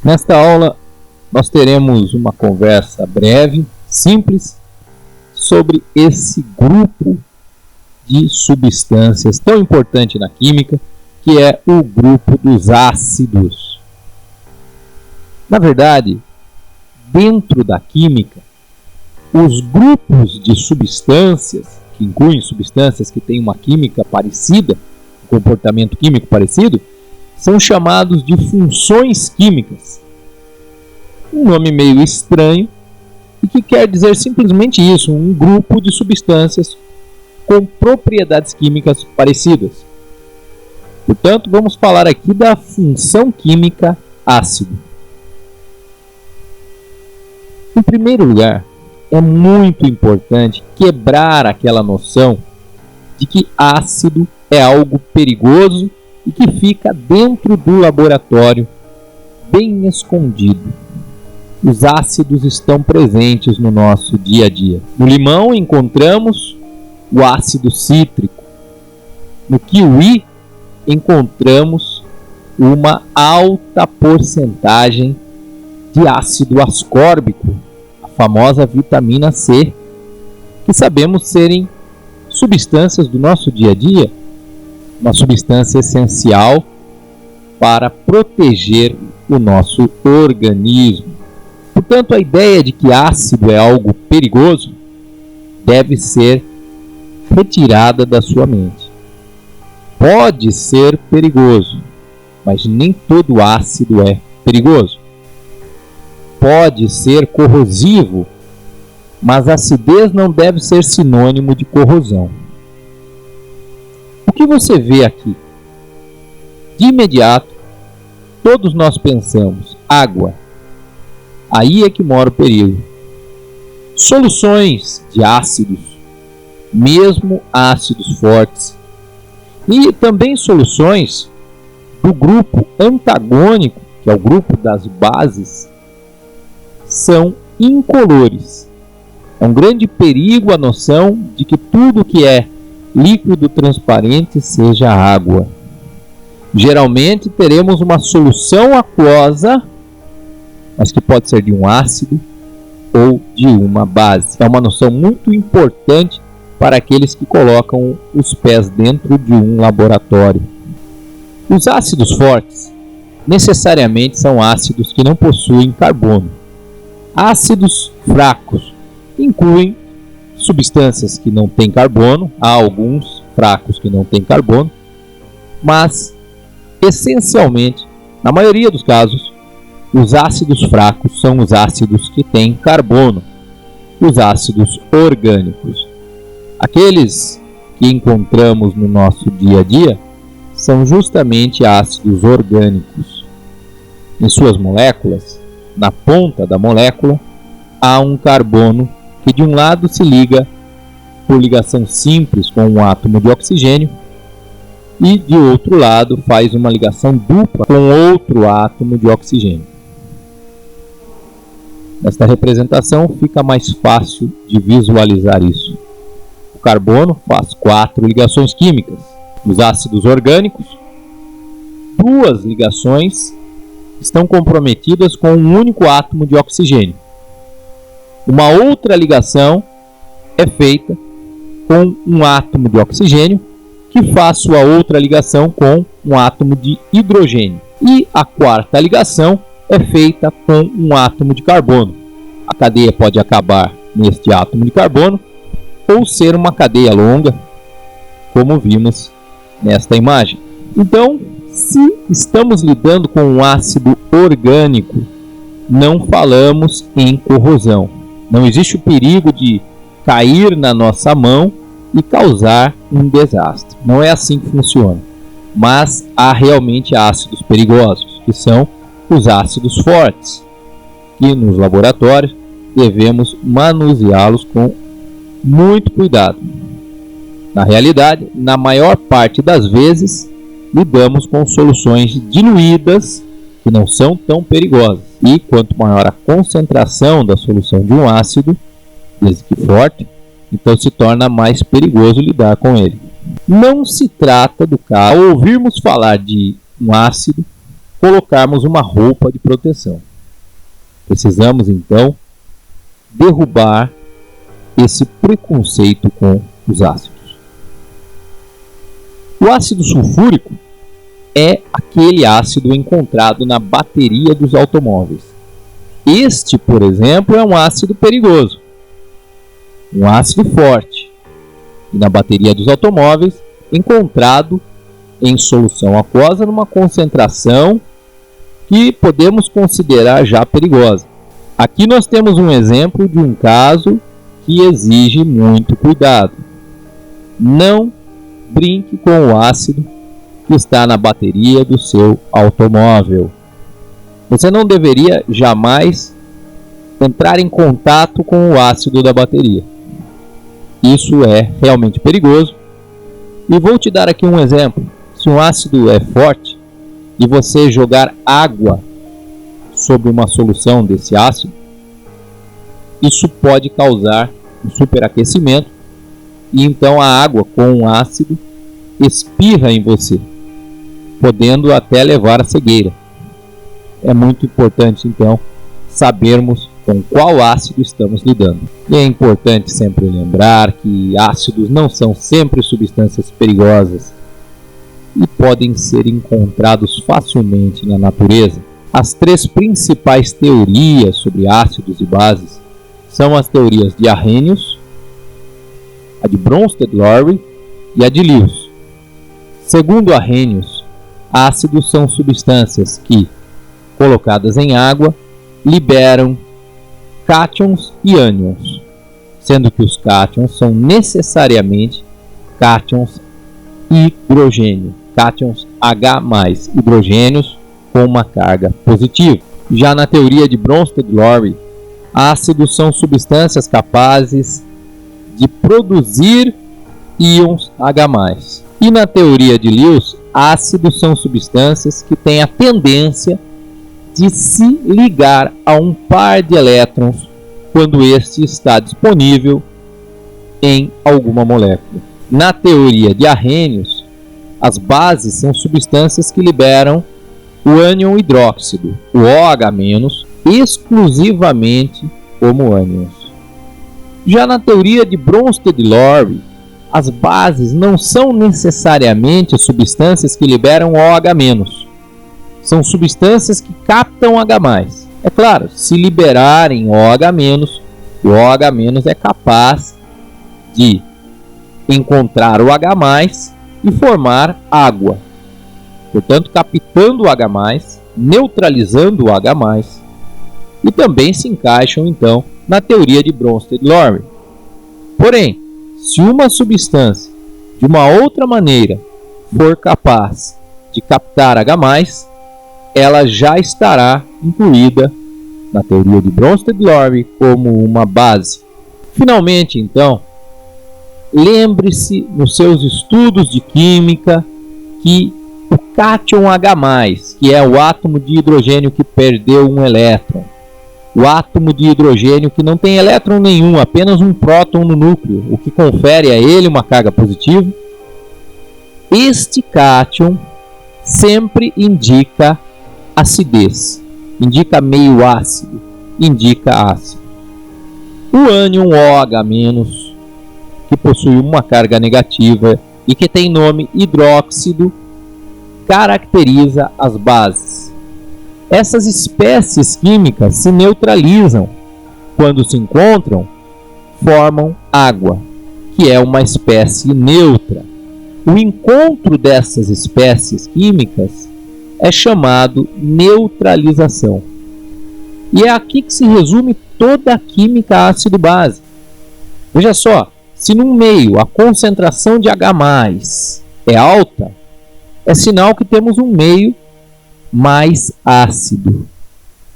Nesta aula, nós teremos uma conversa breve, simples, sobre esse grupo de substâncias tão importante na química, que é o grupo dos ácidos. Na verdade, dentro da química, os grupos de substâncias, que incluem substâncias que têm uma química parecida, um comportamento químico parecido, são chamados de funções químicas. Um nome meio estranho e que quer dizer simplesmente isso, um grupo de substâncias com propriedades químicas parecidas. Portanto, vamos falar aqui da função química ácido. Em primeiro lugar, é muito importante quebrar aquela noção de que ácido é algo perigoso e que fica dentro do laboratório, bem escondido. Os ácidos estão presentes no nosso dia a dia. No limão encontramos o ácido cítrico. No kiwi encontramos uma alta porcentagem de ácido ascórbico, a famosa vitamina C, que sabemos serem substâncias do nosso dia a dia, uma substância essencial para proteger o nosso organismo. Portanto, a ideia de que ácido é algo perigoso deve ser retirada da sua mente. Pode ser perigoso, mas nem todo ácido é perigoso. Pode ser corrosivo, mas acidez não deve ser sinônimo de corrosão. O que você vê aqui? De imediato, todos nós pensamos: água. Aí é que mora o perigo. Soluções de ácidos, mesmo ácidos fortes, e também soluções do grupo antagônico, que é o grupo das bases, são incolores. É um grande perigo a noção de que tudo que é líquido transparente seja água. Geralmente teremos uma solução aquosa, mas que pode ser de um ácido ou de uma base. É uma noção muito importante para aqueles que colocam os pés dentro de um laboratório. Os ácidos fortes necessariamente são ácidos que não possuem carbono. Ácidos fracos incluem substâncias que não têm carbono, há alguns fracos que não têm carbono, mas essencialmente, na maioria dos casos, os ácidos fracos são os ácidos que têm carbono, os ácidos orgânicos. Aqueles que encontramos no nosso dia a dia são justamente ácidos orgânicos. Em suas moléculas, na ponta da molécula, há um carbono que de um lado se liga por ligação simples com um átomo de oxigênio e de outro lado faz uma ligação dupla com outro átomo de oxigênio. Nesta representação fica mais fácil de visualizar isso. O carbono faz 4 ligações químicas. Os ácidos orgânicos, 2 ligações estão comprometidas com um único átomo de oxigênio. Uma outra ligação é feita com um átomo de oxigênio que faz sua outra ligação com um átomo de hidrogênio. E a quarta ligação é feita com um átomo de carbono. A cadeia pode acabar neste átomo de carbono ou ser uma cadeia longa, como vimos nesta imagem. Então, se estamos lidando com um ácido orgânico, não falamos em corrosão. Não existe o perigo de cair na nossa mão e causar um desastre. Não é assim que funciona. Mas há realmente ácidos perigosos, que são os ácidos fortes, que nos laboratórios devemos manuseá-los com muito cuidado. Na realidade, na maior parte das vezes, lidamos com soluções diluídas que não são tão perigosas. E quanto maior a concentração da solução de um ácido, desde que forte, então se torna mais perigoso lidar com ele. Não se trata do caso, ao ouvirmos falar de um ácido, colocarmos uma roupa de proteção. Precisamos, então, derrubar esse preconceito com os ácidos. O ácido sulfúrico é aquele ácido encontrado na bateria dos automóveis. Este, por exemplo, é um ácido perigoso, um ácido forte, e na bateria dos automóveis, encontrado em solução aquosa numa concentração que podemos considerar já perigosa. Aqui nós temos um exemplo de um caso que exige muito cuidado. Não brinque com o ácido que está na bateria do seu automóvel. Você não deveria jamais entrar em contato com o ácido da bateria. Isso é realmente perigoso. E vou te dar aqui um exemplo. Se um ácido é forte e você jogar água sobre uma solução desse ácido, isso pode causar um superaquecimento e então a água com o ácido espirra em você, podendo até levar à cegueira. É muito importante então sabermos com qual ácido estamos lidando. E é importante sempre lembrar que ácidos não são sempre substâncias perigosas e podem ser encontrados facilmente na natureza. As três principais teorias sobre ácidos e bases são as teorias de Arrhenius, a de Bronsted-Lowry e a de Lewis. Segundo Arrhenius, ácidos são substâncias que, colocadas em água, liberam cátions e ânions, sendo que os cátions são necessariamente cátions hidrogênio, cátions H+, hidrogênios com uma carga positiva. Já na teoria de Bronsted-Lowry, ácidos são substâncias capazes de produzir íons H+. E na teoria de Lewis, ácidos são substâncias que têm a tendência de se ligar a um par de elétrons quando este está disponível em alguma molécula. Na teoria de Arrhenius, as bases são substâncias que liberam o ânion hidróxido, o OH-, exclusivamente como ânions. Já na teoria de Bronsted-Lowry, as bases não são necessariamente substâncias que liberam OH-. São substâncias que captam H+. É claro, se liberarem OH-, o OH- é capaz de encontrar o H+ e formar água. Portanto, captando o H+, neutralizando o H+, e também se encaixam, então, na teoria de Bronsted-Lowry. Porém, se uma substância, de uma outra maneira, for capaz de captar H+, ela já estará incluída na teoria de Bronsted-Lowry como uma base. Finalmente, então, lembre-se nos seus estudos de química que o cátion H+, que é o átomo de hidrogênio que perdeu um elétron, o átomo de hidrogênio que não tem elétron nenhum, apenas um próton no núcleo, o que confere a ele uma carga positiva, este cátion sempre indica acidez, indica meio ácido, indica ácido. O ânion OH-, que possui uma carga negativa e que tem nome hidróxido, caracteriza as bases. Essas espécies químicas se neutralizam. Quando se encontram, formam água, que é uma espécie neutra. O encontro dessas espécies químicas é chamado neutralização. E é aqui que se resume toda a química ácido-base. Veja só, se num meio a concentração de H+ é alta, é sinal que temos um meio mais ácido.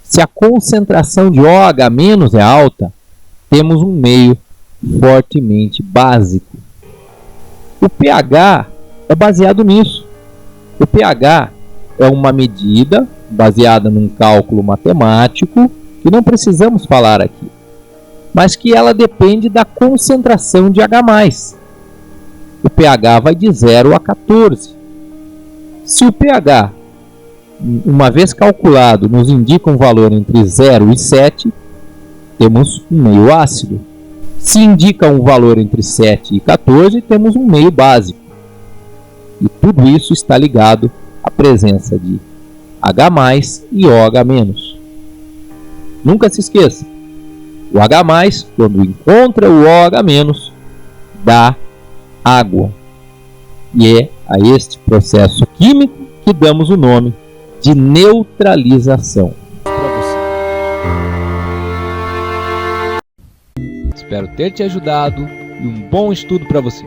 Se a concentração de OH- é alta, temos um meio fortemente básico. O pH é baseado nisso. O pH é uma medida baseada num cálculo matemático que não precisamos falar aqui, mas que ela depende da concentração de H+. O pH vai de 0 a 14. Se o pH uma vez calculado, nos indica um valor entre 0 e 7, temos um meio ácido. Se indica um valor entre 7 e 14, temos um meio básico. E tudo isso está ligado à presença de H+ e OH-. Nunca se esqueça, o H+, quando encontra o OH-, dá água. E é a este processo químico que damos o nome de neutralização. Espero ter te ajudado e um bom estudo para você.